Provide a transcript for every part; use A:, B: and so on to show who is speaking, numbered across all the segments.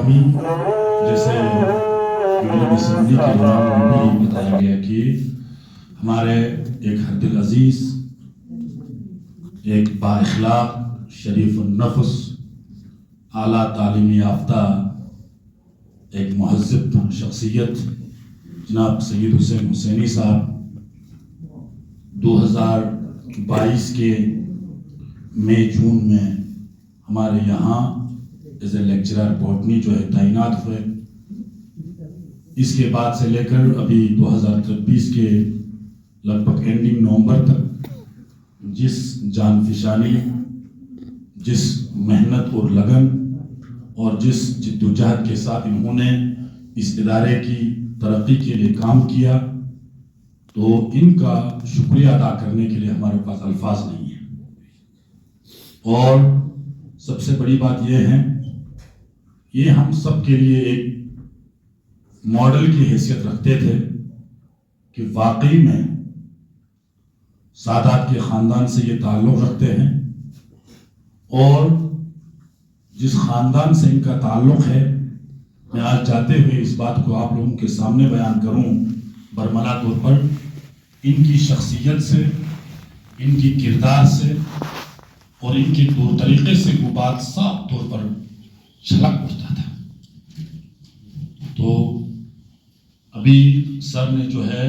A: جیسے union assembly کے نام میں بھی بتایا گیا کہ ہمارے ایک حد العزیز، ایک با اخلاق، شریف النفس، اعلیٰ تعلیم یافتہ، ایک مہذب شخصیت جناب سید حسین حسینی صاحب 2022 کے مئی جون میں ہمارے یہاں ایز اے لیکچرر بوٹنی جو ہے تعینات ہوئے۔ اس کے بعد سے لے کر ابھی 2023 کے لگ بھگ اینڈنگ نومبر تک جس جان فشانی، جس محنت اور لگن اور جس جد و جہد کے ساتھ انہوں نے اس ادارے کی ترقی کے لیے کام کیا، تو ان کا شکریہ ادا کرنے کے لیے ہمارے پاس الفاظ نہیں ہیں۔ اور سب سے بڑی بات یہ ہے، یہ ہم سب کے لیے ایک ماڈل کی حیثیت رکھتے تھے کہ واقعی میں سادات کے خاندان سے یہ تعلق رکھتے ہیں، اور جس خاندان سے ان کا تعلق ہے، میں آج چاہتے ہوئے اس بات کو آپ لوگوں کے سامنے بیان کروں برملا طور پر، ان کی شخصیت سے، ان کی کردار سے اور ان کے طور طریقے سے وہ بات صاف طور پر چھلک اٹھتا تھا۔ تو ابھی سر نے جو ہے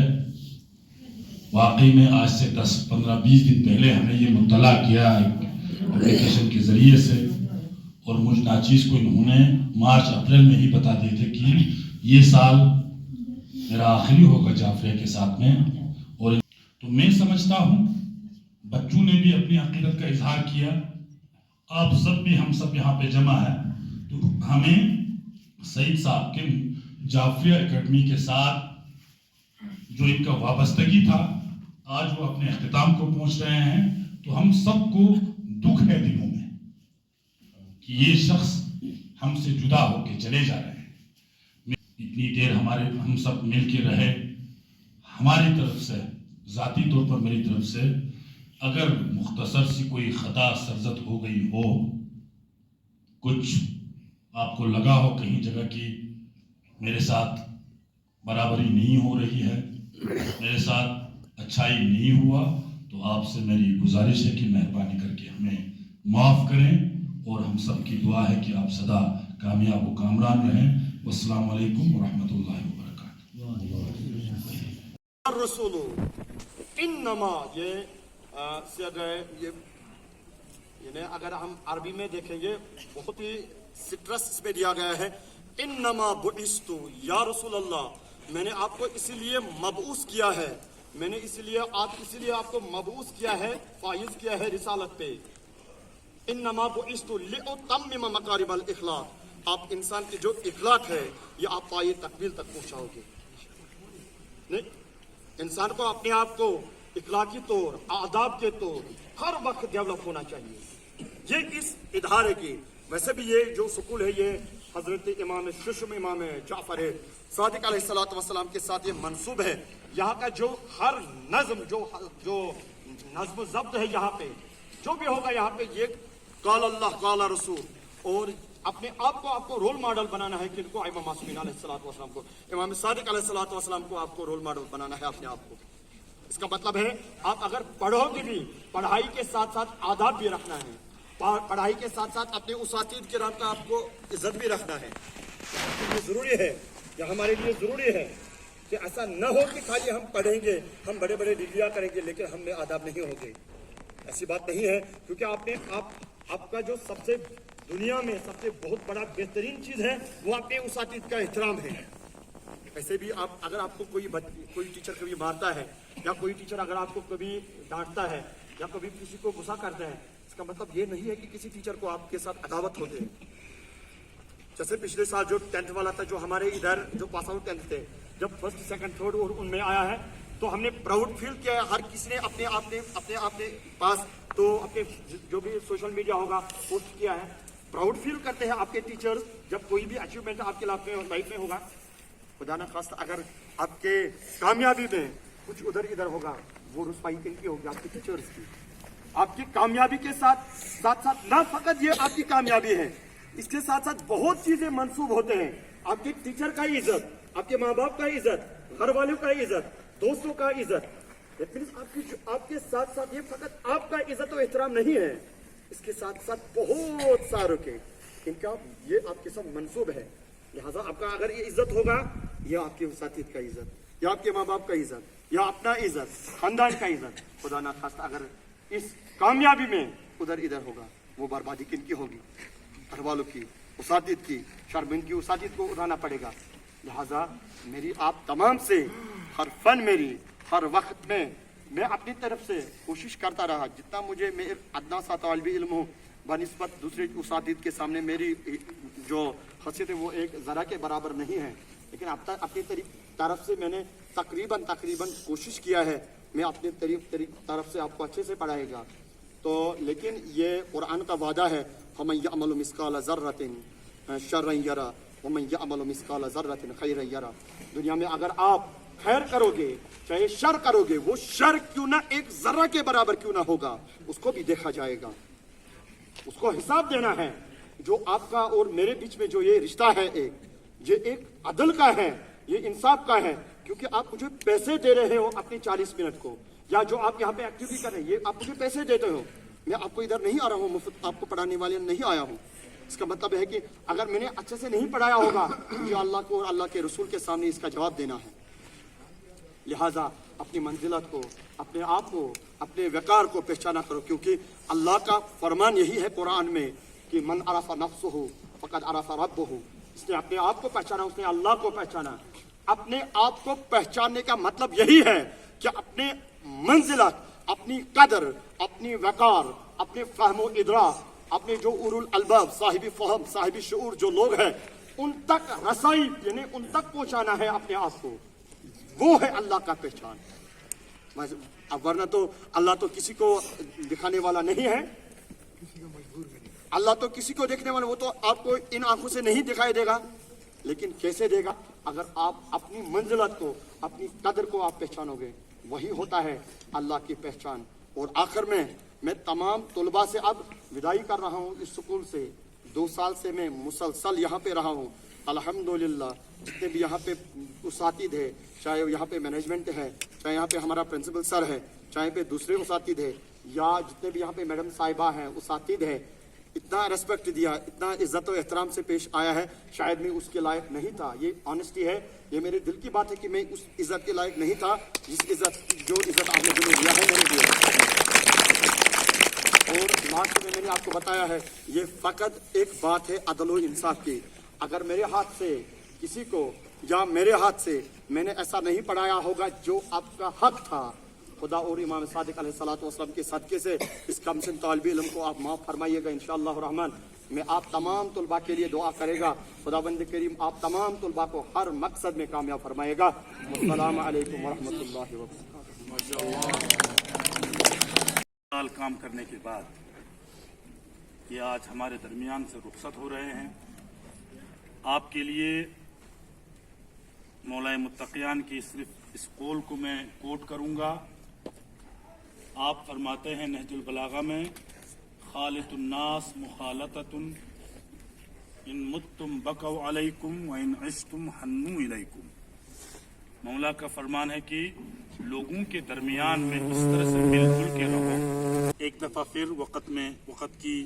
A: واقعی میں آج سے 10-15-20 دن پہلے ہمیں یہ مطلع کیا ایک اپلیکیشن کے ذریعے سے، اور مجھ ناچیز کو انہوں نے مارچ اپریل میں ہی بتا دیے تھے کہ یہ سال میرا آخری ہوگا جعفریہ کے ساتھ میں۔ اور تو میں سمجھتا ہوں بچوں نے بھی اپنی عقیدت کا اظہار کیا، آپ سب بھی، ہم سب یہاں پہ جمع ہے، تو ہمیں सईद साहब किम जाफरिया एकेडमी के साथ जो इनका वाबस्तगी था, आज वो अपने अख्तिताम को पहुंच रहे हैं। तो हम सबको दुख है दिलों में कि ये शख्स हमसे जुदा होकर चले जा रहे हैं। इतनी देर हम सब मिल के रहे। हमारी तरफ से, ज़ाती तौर पर मेरी तरफ से, अगर मुख्तसर सी कोई खता सरजद हो गई हो, कुछ आपको लगा हो कहीं जगह की मेरे साथ बराबरी नहीं हो रही है, मेरे साथ अच्छाई नहीं हुआ, तो आपसे मेरी गुजारिश है कि मेहरबानी करके हमें माफ़ करें। और हम सब की दुआ है कि आप सदा कामयाब व कामरान रहें। वस्सलाम वालेकुम व रहमतुल्लाहि व बरकातहू।
B: रसूलु इन्नमा ये अगर हम अरबी में देखेंगे बहुत ही सिट्रस इसमें दिया गया है। इन्नमा बुइस्तु या रसूल अल्लाह, मैंने आपको इसीलिए मबऊस किया है, मैंने इसीलिए आपको मबऊस किया है, फाइज किया है रिसालत पे। इन्नमा बुइस्तु लिउतम्मिम मकारिमल इखलाक, आप इंसान की जो इखलाक है ये आप पाए तकमील तक पहुंचाओगे। नहीं, इंसान को अपने आप को इखलाकी तौर, आदाब के तौर हर वक्त डेवलप होना चाहिए। ये इस इधारे की, वैसे भी ये जो स्कूल है ये हजरत इमाम शुशम इमाम जाफर सादिक अलैहिस्सलातु वस्सलाम के साथ ये मंसूब है। यहाँ का जो हर नज्म जो नज्म ज़ब्त है, यहाँ पे जो भी होगा, यहाँ पे ये काल अल्लाह काल रसूल, और अपने आप को आपको रोल मॉडल बनाना है। किनको? इमाम मासूमीन अलैहिस्सलातु वस्सलाम को, इमाम सादिक अलैहिस्सलातु वस्सलाम को आपको रोल मॉडल बनाना है अपने आप को। इसका मतलब है आप अगर पढ़ोगे भी, पढ़ाई के साथ साथ आदाब भी रखना है, पढ़ाई के साथ साथ अपने उसातीद किराम का आपको इज्जत भी रखना है। ये जरूरी है, ये हमारे लिए जरूरी है कि ऐसा न हो कि खाली हम पढ़ेंगे, हम बड़े बड़े डिग्रियां करेंगे लेकिन हम में आदाब नहीं होंगे। ऐसी बात नहीं है, क्योंकि आपका जो सबसे दुनिया में सबसे बहुत बड़ा बेहतरीन चीज है वो अपने उसातीद का एहतराम है। ऐसे भी आप अगर आपको कोई टीचर कभी मारता है, या कोई टीचर अगर आपको कभी डांटता है, या कभी किसी को गुस्सा करता है, इसका मतलब ये नहीं है कि किसी टीचर को आपके साथ अदावत होते हैं। जैसे पिछले साल जो 10th वाला था, जो हमारे इधर जो पास आउट 10th थे, जब 1st, 2nd, 3rd और उनमें आया है, तो हमने प्राउड फील किया है। हर किसी ने अपने आप ने पास, तो अपने जो भी सोशल मीडिया होगा पोस्ट किया है। प्राउड फील करते हैं आपके टीचर्स जब कोई भी अचीवमेंट आपके लाइफ में होगा। खुदा न खास्ता अगर आपके कामयाबी में कुछ उधर इधर होगा, वो रुसवाई किनकी होगी? आपके टीचर्स की। आपकी कामयाबी के साथ ना फकत ये आपकी कामयाबी है, इसके साथ साथ बहुत चीजें मंसूब होते हैं। आपके टीचर का इज्जत, आपके माँ बाप का इज्जत, घर वालों का इज्जत, दोस्तों का इज्जत। आपके साथ साथ ये फकत आपका इज्जत और एहतराम नहीं है, इसके साथ साथ बहुत सारों के इनका ये आपके साथ मंसूब है। लिहाजा आपका अगर ये इज्जत होगा, या आपके उसातीद का इज्जत, या आपके माँ बाप का इज्जत, या अपना इज्जत, खानदान का इज्जत, खुदा ना खास्ता अगर इस कामयाबी में उधर इधर होगा, वो बर्बादी किनकी होगी? घर वालों की, उसातीद की, शर्मिंदगी उसातीद को उठाना पड़ेगा। लिहाजा मेरी आप तमाम से हर फन मेरी हर वक्त में मैं अपनी तरफ से कोशिश करता रहा, जितना मुझे मैं अदना सा तालिब इल्म हूँ बनिस्बत दूसरे उसातीद के सामने मेरी जो हैसियत है वो एक ज़रा के बराबर नहीं है, लेकिन अब तक अपनी तरफ से मैंने तकरीबन कोशिश किया है। मैं अपने तरफ से आपको अच्छे से पढ़ाएगा। तो लेकिन ये कुरान का वादा है, फमन यअमलु मिस्काल ज़र्रतिन शर्रन यरा वमन यअमलु मिस्काल ज़र्रतिन खैरन यरा। दुनिया में अगर आप खैर करोगे चाहे शर करोगे, वो शर क्यों ना एक जर्रा के बराबर क्यों ना होगा, उसको भी देखा जाएगा, उसको हिसाब देना है। जो आपका और मेरे बीच में जो ये रिश्ता है, ये एक अदल का है, ये इंसाफ का है, क्योंकि आप मुझे पैसे दे रहे हो अपने 40 मिनट को, या जो आप यहाँ पे एक्टिविटी कर रहे हैं, ये आप मुझे पैसे देते हो। मैं आपको इधर नहीं आ रहा हूँ, मुफ्त आपको पढ़ाने वाले नहीं आया हूँ। इसका मतलब है कि अगर मैंने अच्छे से नहीं पढ़ाया होगा, मुझे अल्लाह को और अल्लाह के रसूल के सामने इसका जवाब देना है। लिहाजा अपनी मंजिलत को, अपने आप को, अपने वकार को पहचाना करो, क्योंकि अल्लाह का फरमान यही है कुरान में कि मन अरफा नफ्सहु फक़द अरफा रब्बहु। इसने अपने आप को पहचाना, उसने अल्लाह को पहचाना। अपने आप को पहचानने का मतलब यही है कि अपने मंजिलत, अपनी कदर, अपनी वकार, अपने फहमो इदराक, अपने जो उरुल अलबाब, साहिबी फहम, साहिबी शऊर जो लोग हैं, उन तक रसाई यानी उन तक पहुंचाना है अपने आप को, वो है अल्लाह का पहचान। अब वरना तो अल्लाह तो किसी को दिखाने वाला नहीं है, अल्लाह तो किसी को देखने वाला, वो तो आपको इन आंखों से नहीं दिखाई देगा, लेकिन कैसे देगा? अगर आप अपनी मंजिलत को, अपनी कदर को आप पहचानोगे, वही होता है अल्लाह की पहचान। और आखिर में मैं तमाम तलबा से अब विदाई कर रहा हूँ इस स्कूल से। 2 साल से मैं मुसलसल यहाँ पे रहा हूँ, अल्हम्दुलिल्लाह। जितने भी यहाँ पे उसातिद है, चाहे यहाँ पे मैनेजमेंट है, चाहे यहाँ पे हमारा प्रिंसिपल सर है, चाहे पे दूसरे उसातिद है, या जितने भी यहाँ पे मैडम साहिबा हैं, उसातिद है, इतना रेस्पेक्ट दिया, इतना इज्जत और एहतराम से पेश आया है, शायद मैं उसके लायक नहीं था। ये ऑनेस्टी है, ये मेरे दिल की बात है कि मैं उस इज्जत के लायक नहीं था जो इज्जत आपने मुझे दिया है, मैंने दिया। और लास्ट में मैंने आपको बताया है, ये फकत एक बात है अदल और इंसाफ की। अगर मेरे हाथ से किसी को या मेरे हाथ से मैंने ऐसा नहीं पढ़ाया होगा जो आपका हक था, खुदा और इमाम सादिक अलैहिस्सलातु वस्सलाम के सदके से इस कमसिन तालिब इल्म को आप माफ़ फरमाइएगा इंशाअल्लाह रहमान। मैं आप तमाम तलबा के लिए दुआ करेगा, खुदाबंद करीम आप तमाम तलबा को हर मकसद में कामयाब फरमाएगा। अस्सलामु अलैकुम व रहमतुल्लाहि व
A: बरकातहू। काम करने के बाद ये आज हमारे दरमियान से रुखसत हो रहे हैं। आपके लिए मौलाए मुत्तक़ियान की सिर्फ इस कौल को मैं कोट करूंगा। आप फरमाते हैं नहजुल बलागा में, खालितुन्नास मुखालततुन इन मुत्तुम बकौ अलैकुम व इन इश्तुम हन्नू इलैकुम। मौला का फरमान है कि लोगों के दरमियान में इस तरह से मिलजुल के रहो। एक दफ़ा फिर वक़्त की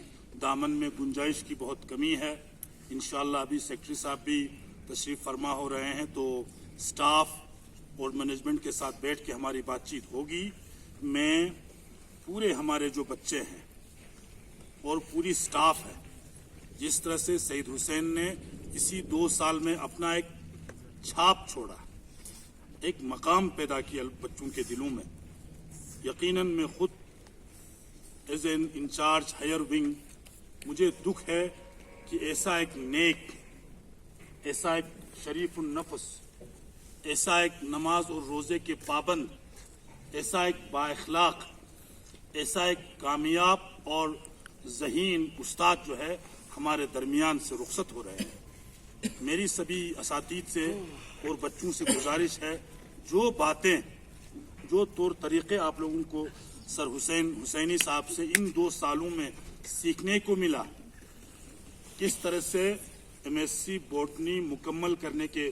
A: दामन में गुंजाइश की बहुत कमी है। इंशाअल्लाह अभी सेक्रेटरी साहब भी तशरीफ़ फरमा हो रहे हैं, तो स्टाफ और मैनेजमेंट के साथ बैठ के हमारी बातचीत होगी। मैं पूरे हमारे जो बच्चे हैं और पूरी स्टाफ है, जिस तरह से सईद हुसैन ने इसी 2 साल में अपना एक छाप छोड़ा, एक मकाम पैदा किया बच्चों के दिलों में, यकीनन मैं खुद as an incharge higher wing मुझे दुख है कि ऐसा एक नेक, ऐसा एक शरीफ नफ्स, ऐसा एक नमाज और रोज़े के पाबंद, ऐसा एक बाइखलाक, ऐसा एक कामयाब और ज़हीन उस्ताद जो है हमारे दरमियान से रुखसत हो रहे हैं। मेरी सभी असातीद से और बच्चों से गुजारिश है, जो बातें, जो तौर तरीक़े आप लोगों को सर हुसैनी साहब से इन 2 सालों में सीखने को मिला, किस तरह से MSc बॉटनी मुकम्मल करने के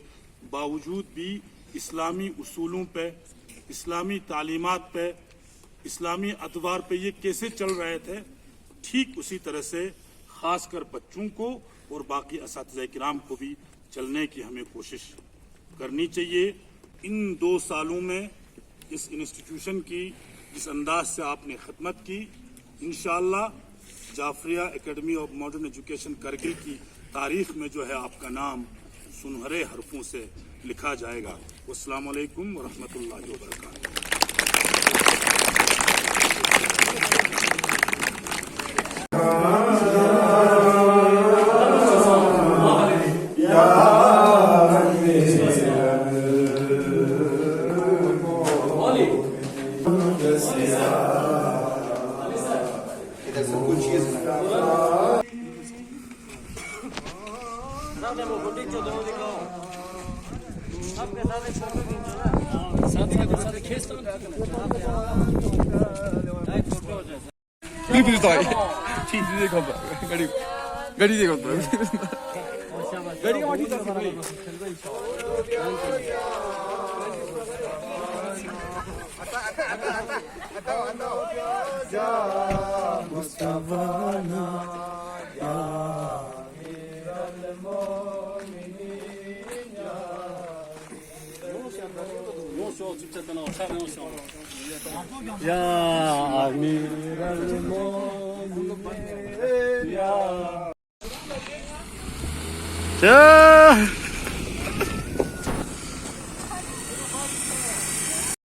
A: बावजूद भी इस्लामी उसूलों पे, इस्लामी तालीमात पे, इस्लामी अतवार पे ये कैसे चल रहे थे, ठीक उसी तरह से ख़ासकर बच्चों को और बाकी असातिज़ा किराम को भी चलने की हमें कोशिश करनी चाहिए। इन 2 सालों में इस इंस्टीट्यूशन की जिस अंदाज से आपने खिदमत की, इंशाअल्लाह Jafaria academy of modern education Kargil की तारीख में जो है आपका नाम सुनहरे हरफों से लिखा जाएगा। अस्सलामु अलैकुम व रहमतुल्लाहि व बरकातहू।
C: गाड़ी देखो तो
D: يا أمير المؤمنين يا